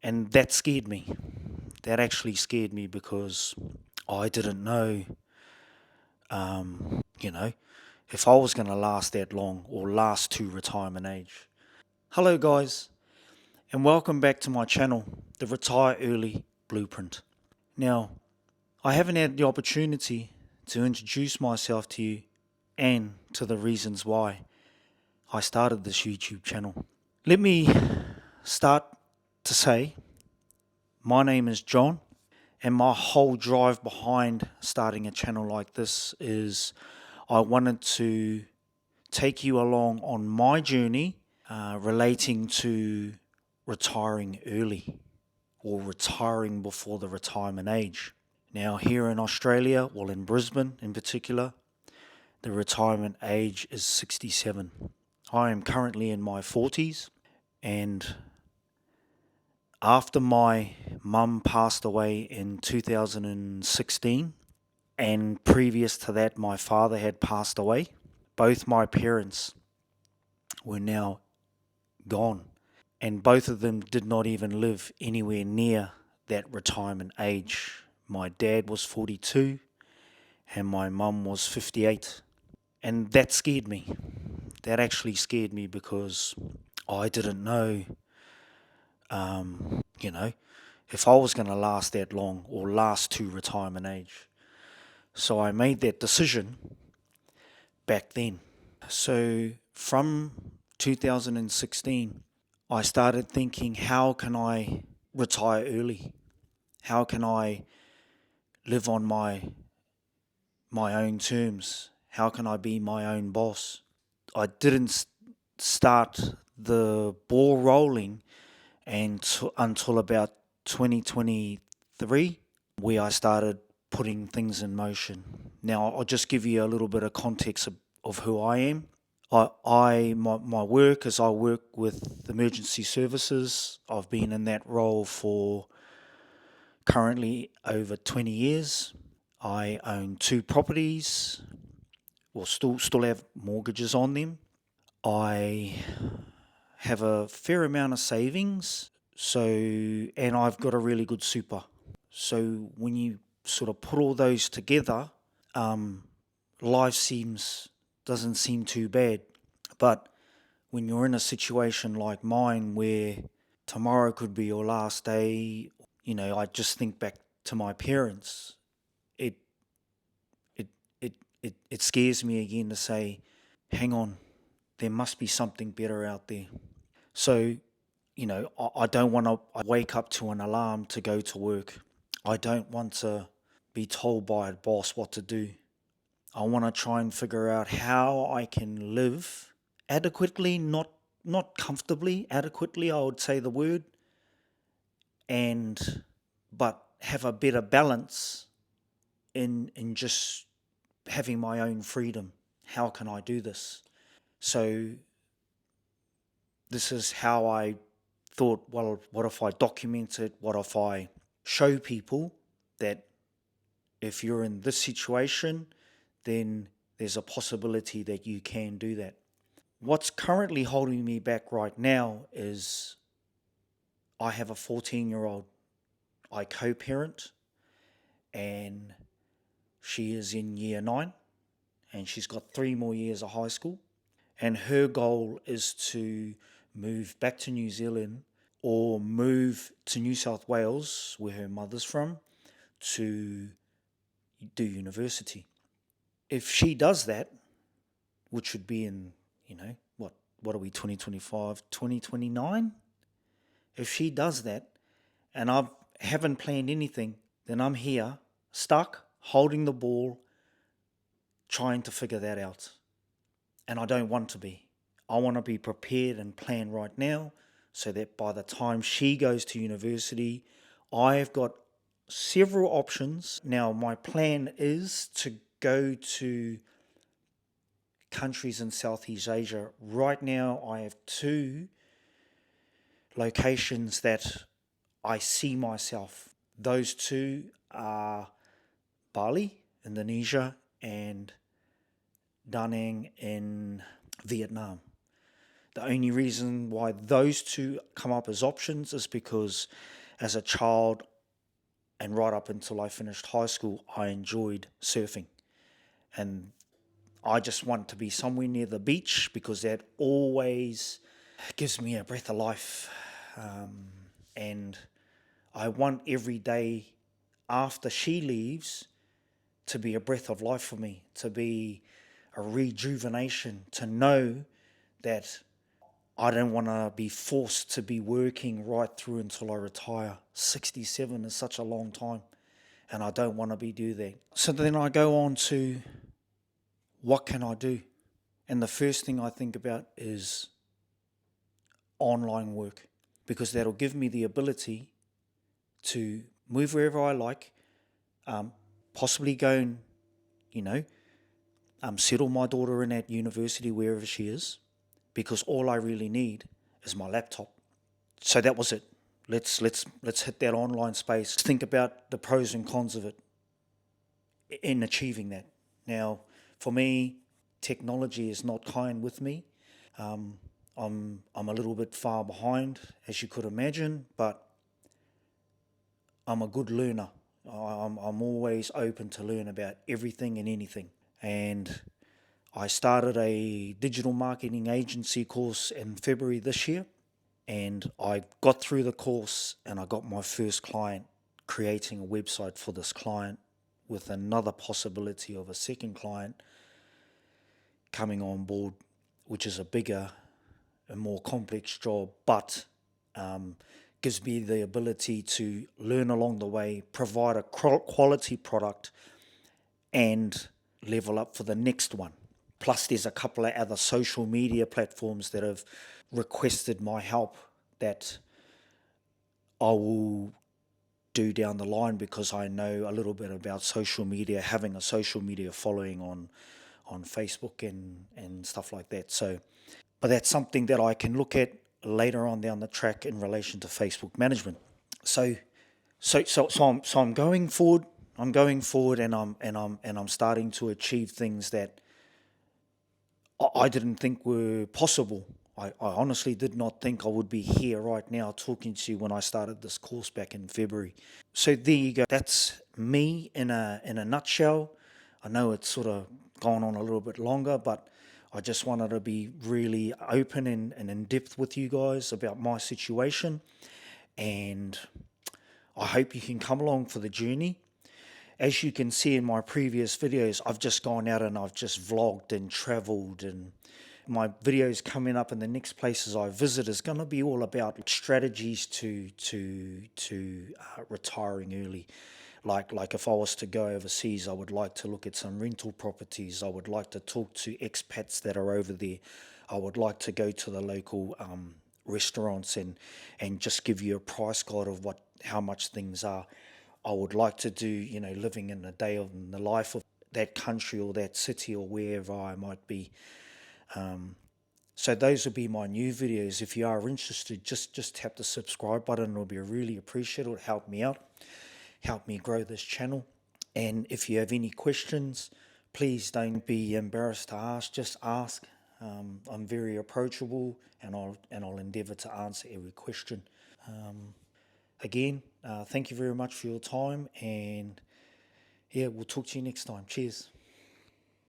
And that scared me. That actually scared me because I didn't know, you know, if I was going to last that long or last to retirement age. Hello, guys, and welcome back to my channel, the Retire Early Blueprint. Now, I haven't had the opportunity to introduce myself to you and to the reasons why I started this YouTube channel. Let me start to say my name is John, and my whole drive behind starting a channel like this is I wanted to take you along on my journey relating to retiring early or retiring before the retirement age. Now, here in Australia, well, in Brisbane in particular, the retirement age is 67. I am currently in my 40s, and after my mum passed away in 2016, and previous to that, my father had passed away, both my parents were now gone, and both of them did not even live anywhere near that retirement age. My dad was 42 and my mum was 58. And that scared me. That actually scared me because I didn't know, if I was going to last that long or last to retirement age. So I made that decision back then. So from 2016, I started thinking, how can I retire early? How can I live on my own terms? How can I be my own boss? I didn't start the ball rolling until about 2023, where I started putting things in motion. Now, I'll just give you a little bit of context of who I am. My work is I work with emergency services. I've been in that role for currently over 20 years. I own 2 properties, or still have mortgages on them. I have a fair amount of savings, and I've got a really good super. So when you sort of put all those together, life doesn't seem too bad. But when you're in a situation like mine where tomorrow could be your last day, I just think back to my parents. It it it scares me again to say, hang on, there must be something better out there. So, I don't want to wake up to an alarm to go to work. I don't want to be told by a boss what to do. I want to try and figure out how I can live adequately, not comfortably, adequately, I would say the word, but have a better balance in just having my own freedom. How can I do this? So this is how I thought, well, what if I document it? What if I show people that if you're in this situation, then there's a possibility that you can do that. What's currently holding me back right now is I have a 14-year-old. I co-parent, and she is in year 9, and she's got 3 more years of high school. And her goal is to move back to New Zealand or move to New South Wales, where her mother's from, to do university. If she does that, which would be in, what are we, 2025, 2029? If she does that, and I haven't planned anything, then I'm here, stuck, holding the ball, trying to figure that out. And I don't want to be. I want to be prepared and plan right now so that by the time she goes to university, I've got several options. Now, my plan is to go to countries in Southeast Asia. Right now, I have 2 locations that I see myself. Those 2 are Bali, Indonesia, and Da Nang in Vietnam. The only reason why those two come up as options is because as a child and right up until I finished high school, I enjoyed surfing. And I just want to be somewhere near the beach because that always gives me a breath of life. And I want every day after she leaves to be a breath of life for me, to be a rejuvenation, to know that I don't want to be forced to be working right through until I retire. 67 is such a long time, and I don't want to be do that. So then I go on to, what can I do? And the first thing I think about is online work, because that'll give me the ability to move wherever I like, possibly go and, settle my daughter in at university wherever she is, because all I really need is my laptop. So that was it. Let's hit that online space. Think about the pros and cons of it in achieving that. Now, for me, technology is not kind with me. I'm a little bit far behind, as you could imagine, but I'm a good learner. I'm always open to learn about everything and anything. And I started a digital marketing agency course in February this year, and I got through the course and I got my first client, creating a website for this client with another possibility of a second client coming on board, which is a bigger and more complex job, but gives me the ability to learn along the way, provide a quality product, and level up for the next one. Plus, there's a couple of other social media platforms that have requested my help that I will do down the line, because I know a little bit about social media, having a social media following on Facebook and stuff like that. So, but that's something that I can look at later on down the track in relation to Facebook management. So I'm going forward. I'm going forward, and I'm starting to achieve things that I didn't think were possible. I honestly did not think I would be here right now talking to you when I started this course back in February. So there you go. That's me in a nutshell. I know it's sort of gone on a little bit longer, but I just wanted to be really open and in depth with you guys about my situation. And I hope you can come along for the journey. As you can see in my previous videos, I've just gone out and I've just vlogged and traveled, and my videos coming up in the next places I visit is going to be all about strategies to retiring early. Like if I was to go overseas, I would like to look at some rental properties. I would like to talk to expats that are over there. I would like to go to the local restaurants and just give you a price guide of how much things are. I would like to do, living in the life of that country or that city or wherever I might be. So those will be my new videos. If you are interested, just tap the subscribe button. It'll be really appreciated. It'll help me out, help me grow this channel. And if you have any questions, please don't be embarrassed to ask. Just ask. I'm very approachable, and I'll endeavour to answer every question. Again, thank you very much for your time, and yeah, we'll talk to you next time. Cheers.